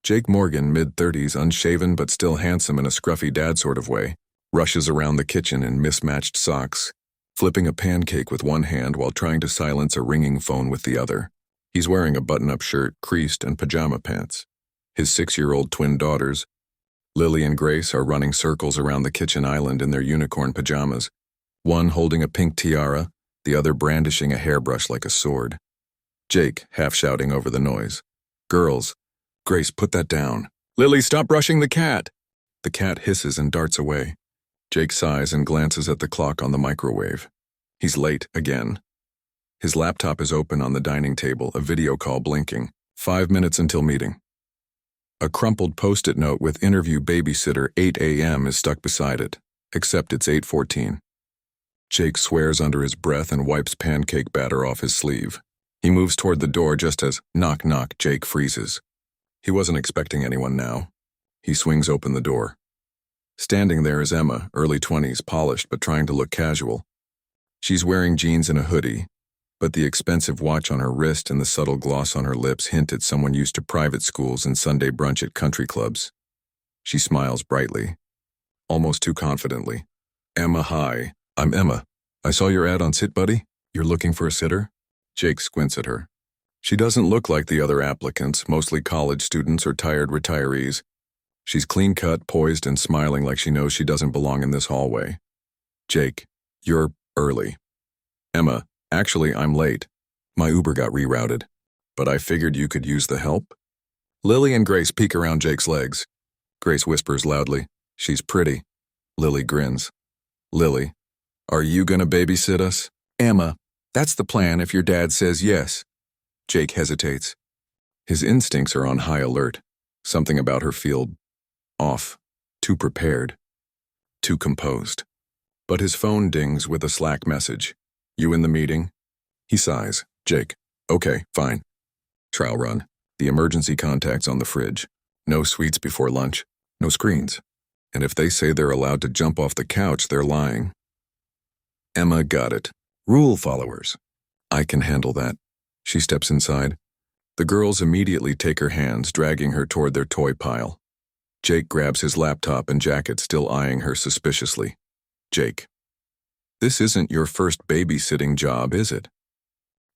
Jake Morgan, mid-30s, unshaven but still handsome in a scruffy dad sort of way, rushes around the kitchen in mismatched socks, flipping a pancake with one hand while trying to silence a ringing phone with the other. He's wearing a button-up shirt, creased, and pajama pants. His 6-year-old twin daughters, Lily and Grace, are running circles around the kitchen island in their unicorn pajamas, one holding a pink tiara, the other brandishing a hairbrush like a sword. Jake, half shouting over the noise. "Girls, Grace, put that down. Lily, stop brushing the cat." The cat hisses and darts away. Jake sighs and glances at the clock on the microwave. He's late again. His laptop is open on the dining table, a video call blinking. 5 minutes until meeting. A crumpled post-it note with interview babysitter 8 a.m. is stuck beside it, except it's 8:14. Jake swears under his breath and wipes pancake batter off his sleeve. He moves toward the door just as, knock knock, Jake freezes. He wasn't expecting anyone now. He swings open the door. Standing there is Emma, early 20s, polished but trying to look casual. She's wearing jeans and a hoodie, but the expensive watch on her wrist and the subtle gloss on her lips hint at someone used to private schools and Sunday brunch at country clubs. She smiles brightly, almost too confidently. "Emma, hi. I'm Emma. I saw your ad on Sit Buddy. You're looking for a sitter?" Jake squints at her. She doesn't look like the other applicants, mostly college students or tired retirees. She's clean-cut, poised, and smiling like she knows she doesn't belong in this hallway. "Jake, you're early." "Emma, actually, I'm late. My Uber got rerouted. But I figured you could use the help." Lily and Grace peek around Jake's legs. Grace whispers loudly, "She's pretty." Lily grins. "Lily, are you gonna babysit us?" "Emma, that's the plan if your dad says yes." Jake hesitates. His instincts are on high alert. Something about her feel off, too prepared, too composed. But his phone dings with a Slack message. "You in the meeting?" He sighs. "Jake, okay, fine." Trial run. The emergency contact's on the fridge. No sweets before lunch. No screens. And if they say they're allowed to jump off the couch, they're lying. Emma got it. Rule followers. "I can handle that." She steps inside. The girls immediately take her hands, dragging her toward their toy pile. Jake grabs his laptop and jacket, still eyeing her suspiciously. "Jake, this isn't your first babysitting job, is it?"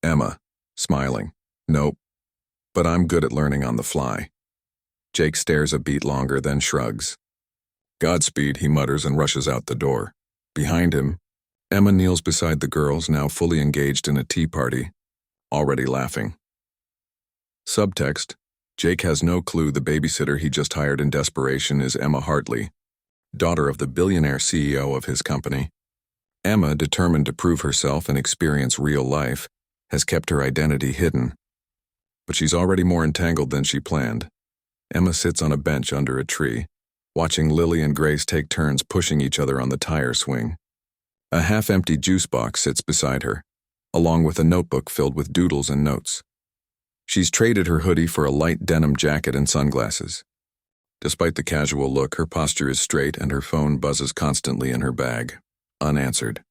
Emma, smiling. "Nope, but I'm good at learning on the fly." Jake stares a beat longer, then shrugs. "Godspeed," he mutters and rushes out the door. Behind him, Emma kneels beside the girls, now fully engaged in a tea party, already laughing. Subtext: Jake has no clue the babysitter he just hired in desperation is Emma Hartley, daughter of the billionaire CEO of his company. Emma, determined to prove herself and experience real life, has kept her identity hidden. But she's already more entangled than she planned. Emma sits on a bench under a tree, watching Lily and Grace take turns pushing each other on the tire swing. A half-empty juice box sits beside her, along with a notebook filled with doodles and notes. She's traded her hoodie for a light denim jacket and sunglasses. Despite the casual look, her posture is straight and her phone buzzes constantly in her bag, unanswered.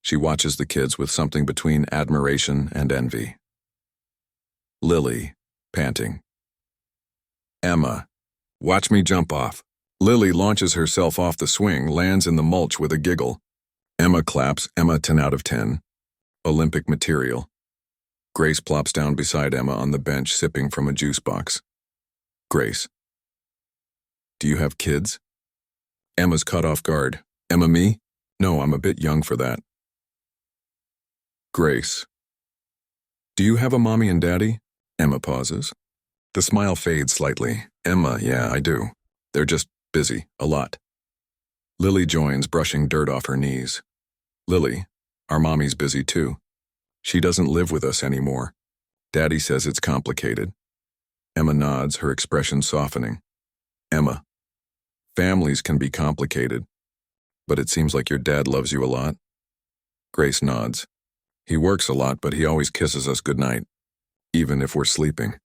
She watches the kids with something between admiration and envy. Lily, panting. "Emma, watch me jump off." Lily launches herself off the swing, lands in the mulch with a giggle. Emma claps. Emma 10 out of 10. Olympic material. Grace plops down beside Emma on the bench, sipping from a juice box. Grace. "Do you have kids?" Emma's caught off guard. "Emma, me? No, I'm a bit young for that." Grace. "Do you have a mommy and daddy?" Emma pauses. The smile fades slightly. "Emma, yeah, I do. They're just busy, a lot." Lily joins, brushing dirt off her knees. "Lily, our mommy's busy too. She doesn't live with us anymore. Daddy says it's complicated." Emma nods, her expression softening. "Emma, families can be complicated, but it seems like your dad loves you a lot." Grace nods. "He works a lot, but he always kisses us goodnight, even if we're sleeping."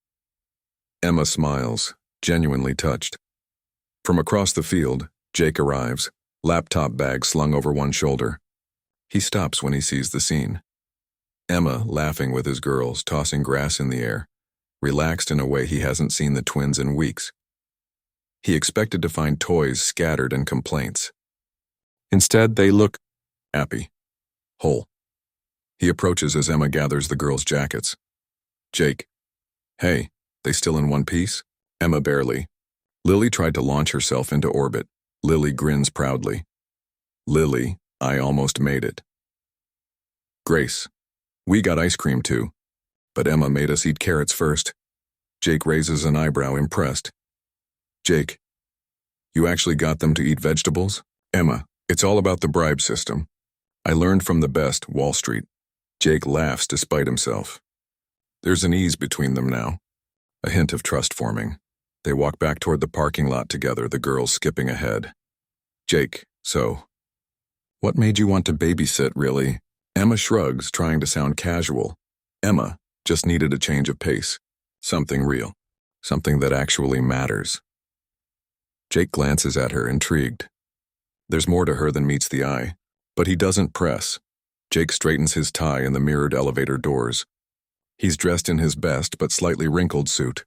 Emma smiles, genuinely touched. From across the field, Jake arrives, laptop bag slung over one shoulder. He stops when he sees the scene. Emma, laughing with his girls, tossing grass in the air, relaxed in a way he hasn't seen the twins in weeks. He expected to find toys scattered and complaints. Instead, they look happy, whole. He approaches as Emma gathers the girls' jackets. Jake. Hey, they still in one piece? Emma barely. Lily tried to launch herself into orbit. Lily grins proudly. Lily, I almost made it. Grace. We got ice cream too. But Emma made us eat carrots first. Jake raises an eyebrow, impressed. Jake. You actually got them to eat vegetables? Emma, it's all about the bribe system. I learned from the best, Wall Street. Jake laughs despite himself. There's an ease between them now. A hint of trust forming. They walk back toward the parking lot together, the girls skipping ahead. Jake, so, what made you want to babysit, really? Emma shrugs, trying to sound casual. Emma just needed a change of pace. Something real. Something that actually matters. Jake glances at her, intrigued. There's more to her than meets the eye, but he doesn't press. Jake straightens his tie in the mirrored elevator doors. He's dressed in his best but slightly wrinkled suit.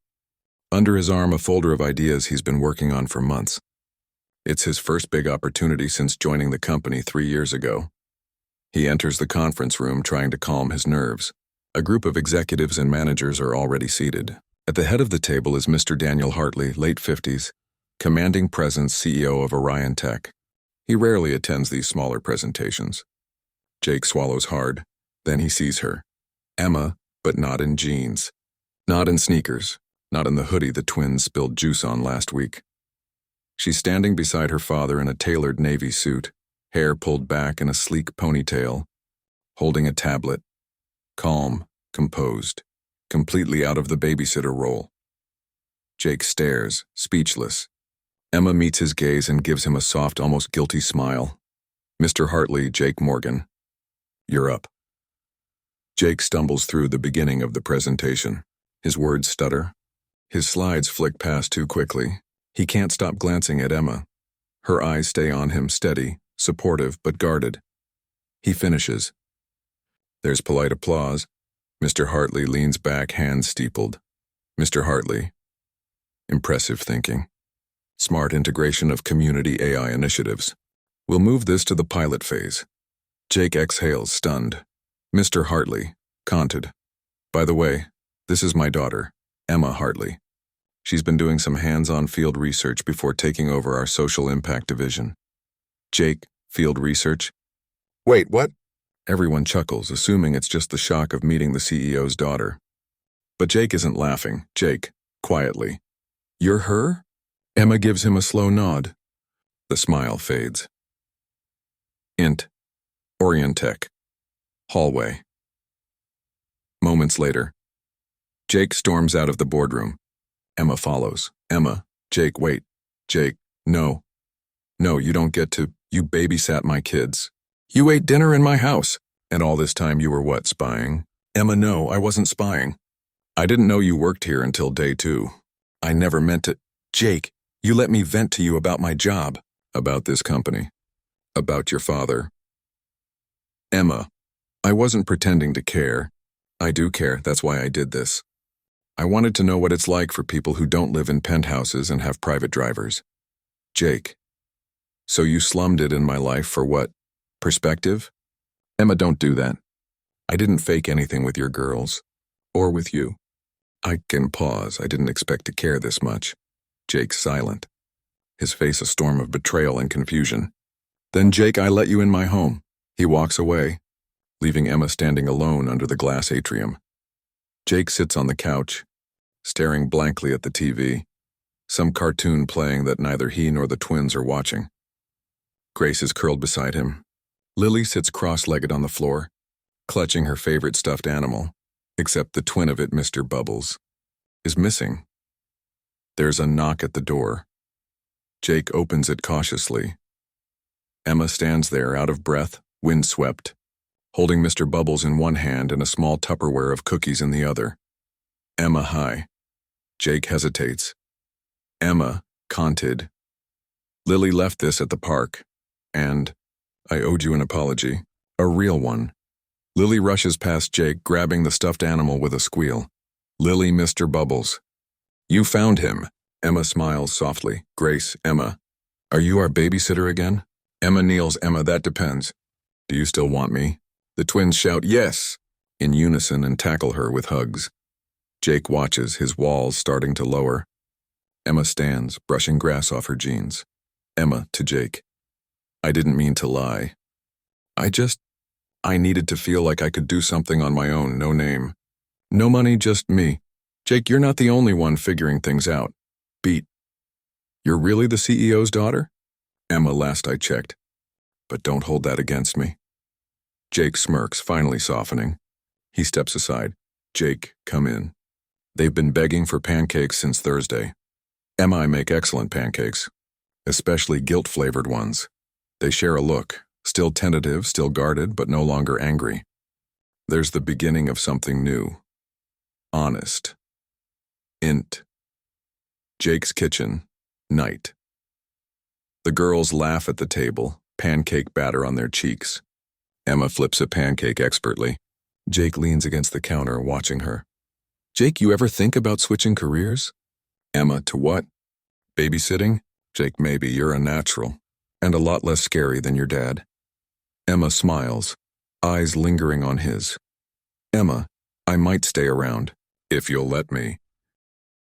Under his arm, a folder of ideas he's been working on for months. It's his first big opportunity since joining the company 3 years ago. He enters the conference room trying to calm his nerves. A group of executives and managers are already seated. At the head of the table is Mr. Daniel Hartley, late 50s, commanding presence CEO of Orion Tech. He rarely attends these smaller presentations. Jake swallows hard. Then he sees her. Emma, but not in jeans. Not in sneakers. Not in the hoodie the twins spilled juice on last week. She's standing beside her father in a tailored navy suit, hair pulled back in a sleek ponytail, holding a tablet. Calm, composed, completely out of the babysitter role. Jake stares, speechless. Emma meets his gaze and gives him a soft, almost guilty smile. Mr. Hartley, Jake Morgan. You're up. Jake stumbles through the beginning of the presentation. His words stutter. His slides flick past too quickly. He can't stop glancing at Emma. Her eyes stay on him, steady, supportive, but guarded. He finishes. There's polite applause. Mr. Hartley leans back, hands steepled. Mr. Hartley. Impressive thinking. Smart integration of community AI initiatives. We'll move this to the pilot phase. Jake exhales, stunned. Mr. Hartley, conted. By the way, this is my daughter, Emma Hartley. She's been doing some hands-on field research before taking over our social impact division. Jake, field research? Wait, what? Everyone chuckles, assuming it's just the shock of meeting the CEO's daughter. But Jake isn't laughing. Jake, quietly. You're her? Emma gives him a slow nod. The smile fades. Int. Orion Tech. Hallway. Moments later. Jake storms out of the boardroom. Emma follows. Emma. Jake, wait. Jake, no. No, you don't get to. You babysat my kids. You ate dinner in my house. And all this time you were what, spying? Emma, no, I wasn't spying. I didn't know you worked here until day 2. I never meant to. Jake, you let me vent to you about my job. About this company. About your father. Emma, I wasn't pretending to care. I do care, that's why I did this. I wanted to know what it's like for people who don't live in penthouses and have private drivers. Jake. So you slummed it in my life for what? Perspective? Emma, don't do that. I didn't fake anything with your girls. Or with you. I can pause. I didn't expect to care this much. Jake's silent. His face a storm of betrayal and confusion. Then, Jake, I let you in my home. He walks away, leaving Emma standing alone under the glass atrium. Jake sits on the couch, staring blankly at the TV, some cartoon playing that neither he nor the twins are watching. Grace is curled beside him. Lily sits cross-legged on the floor, clutching her favorite stuffed animal, except the twin of it, Mr. Bubbles, is missing. There's a knock at the door. Jake opens it cautiously. Emma stands there, out of breath, windswept, holding Mr. Bubbles in one hand and a small Tupperware of cookies in the other. Emma, hi. Jake hesitates. Emma, conted. Lily left this at the park, and I owed you an apology. A real one. Lily rushes past Jake, grabbing the stuffed animal with a squeal. Lily, Mr. Bubbles. You found him. Emma smiles softly. Grace, Emma. Are you our babysitter again? Emma kneels. Emma, that depends. Do you still want me? The twins shout, yes, in unison and tackle her with hugs. Jake watches, his walls starting to lower. Emma stands, brushing grass off her jeans. Emma to Jake. I didn't mean to lie. I needed to feel like I could do something on my own, no name. No money, just me. Jake, you're not the only one figuring things out. Beat. You're really the CEO's daughter? Emma, last I checked. But don't hold that against me. Jake smirks, finally softening. He steps aside. Jake, come in. They've been begging for pancakes since Thursday. Emma, I make excellent pancakes, especially guilt-flavored ones. They share a look, still tentative, still guarded, but no longer angry. There's the beginning of something new. Honest. Int. Jake's kitchen. Night. The girls laugh at the table, pancake batter on their cheeks. Emma flips a pancake expertly. Jake leans against the counter, watching her. Jake, you ever think about switching careers? Emma, to what? Babysitting? Jake, maybe you're a natural, and a lot less scary than your dad. Emma smiles, eyes lingering on his. Emma, I might stay around, if you'll let me.